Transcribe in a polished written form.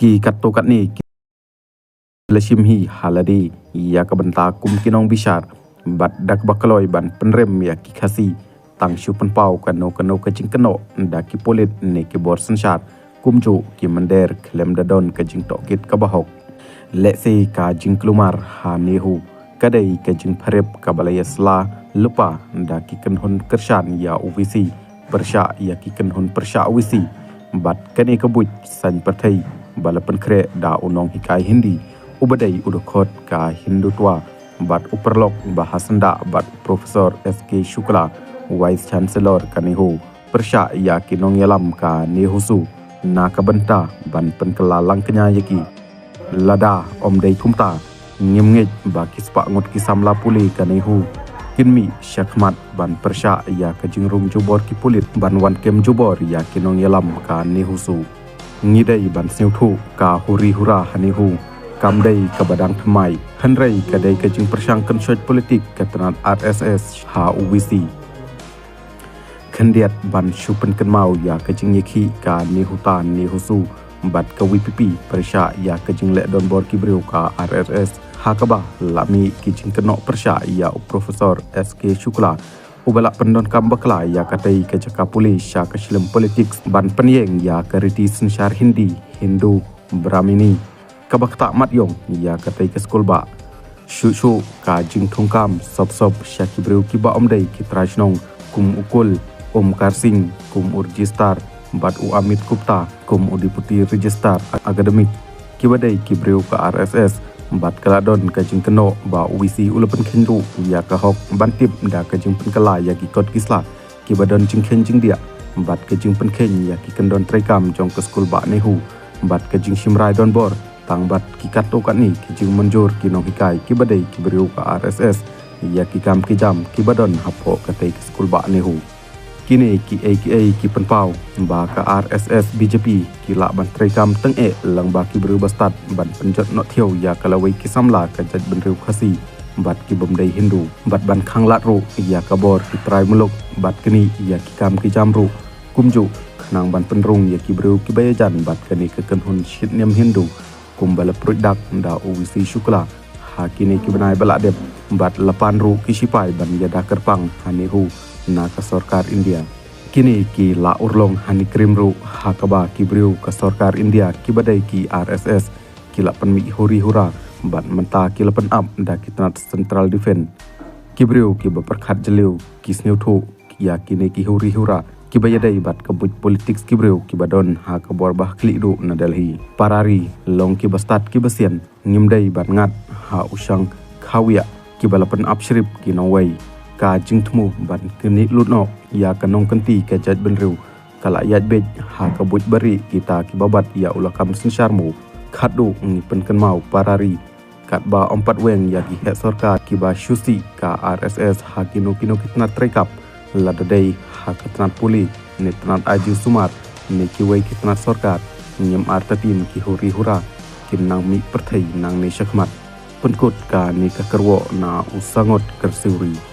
ki katokat ni Lashimhi haladi ya kabenta kum kinong bishar bat dak bakaloi ban penrem ya ki khasi tang shu penpau kano kajing keno daki polit ne ki bor sanshar kumjo ki mander klem dadon kajing tokit kabahok letse ka jing klumar ha nehu kadai kajing pharep kabalaya sla lupa daki kenhun kershan ya UVC persya ya ki kenhun persya UVC bat kane kabuj san perthai balapan kre da unong hikai hindi ubadai udukot ka Hindu tua bat uperlok bahasanda bat Profesor SK Shukla Vice Chancellor kanihu persya ya kinong yalam ka nehusu na kabenta ban penkelalang kenya yaki lada omdai kumta ngimngej ba kispa ngot kisamla puli kanihu kinmi syakmat ban persya ya kajingrung jubor ki pulit ban wan kem jubor ya kinong yalam ka nehusu ngidai ban siuthu ka huri hura hanihu kamdai ke badang temai henrai kadai kajing persangkan syot politik ketenat RSS ha UVC kendiat ban syupen kenmau ya kajing yeki ka ni hutan ni husu bat ke WPP persya ya kajing lek don bor kibriu ka RSS ha kabah lami kajing kenok persya ya Profesor SK Shukla ubalak pendon kambakla ya katai kajaka polis ya kesilem politik ban penyeng ya keriti sensyar Hindi Hindu Brahmini kabak tak mat yong ya katai ke skol ba shu ka jing thongkam sob syaki breu ki ba omdai ki trajnong kum ukul karsing kum urjistar bat u amit kupta kum udiputi register akademik ki badai ki breu ka RSS bat kaladon ka jing keno ba UVC ulapan khendu ya ka hok bantip da ka jing penkala ya ki kot kisla ki badon jing khen jing dia bat ka jing penkhen ya ki kendon trekam jong ke skol ba nehu bat ka jing simrai don bor tang bat ki katokat ni ki jing menjur ki nong hikai ki badai ki beriu ka RSS ya ki kam ki jam ki badon hapo katai ke skul ba nehu kini ki AKA ki penpau ba ka RSS BJP ki lak ban trekam teng lang ba ki beriu bastat ban penjot not thiau ya kalawai ki samla ka jaj benriu khasi bat ki bomdai Hindu bat ban khang lat ru ya ka bor ki trai muluk bat kini ya ki kam ki jam ru kumju nang ban penrung ya ki beriu ki bayajan bat kini ke kenhun shit niam Hindu kumbala produk da UVC Shukla ha kini ki benai balak dep bat lapan ru ki sipai ban yada kerpang hanihu na ka sarkar India kini ki la urlong hani krim ru ha kaba ki briu ka sarkar India ki badai ki RSS ki la pan mi huri hura bat menta ki la pan up da ki tanat Central Defense ki briu ki baperkhat jeliu ki sneu thu ya kini ki huri hura ki bayadai bat kabuj politik ki breu ki badon ha ka bor bah klik du na Delhi parari long ki bastat ki basian ngimdai bat ngat ha usang khawia ki balapan upshrip ki nowai ka jingthmu ban kini lutno ya kanong kenti ka jaj benriu kala yaj bej ha kabuj bari kita ki babat ya ulakam sinsharmu khadu ngi penken mau parari kat ba ompat weng ya ki het sarkar ki ba syusi ka RSS ha kino kitna trekap ladadai ha ketenat puli ni tenat aju sumar ni kiwai ketenat sarkar nyem artatin ki huri hura kinang mi perthai nang ni syakmat penkut ka ni ka kerwo na usangot kersiuri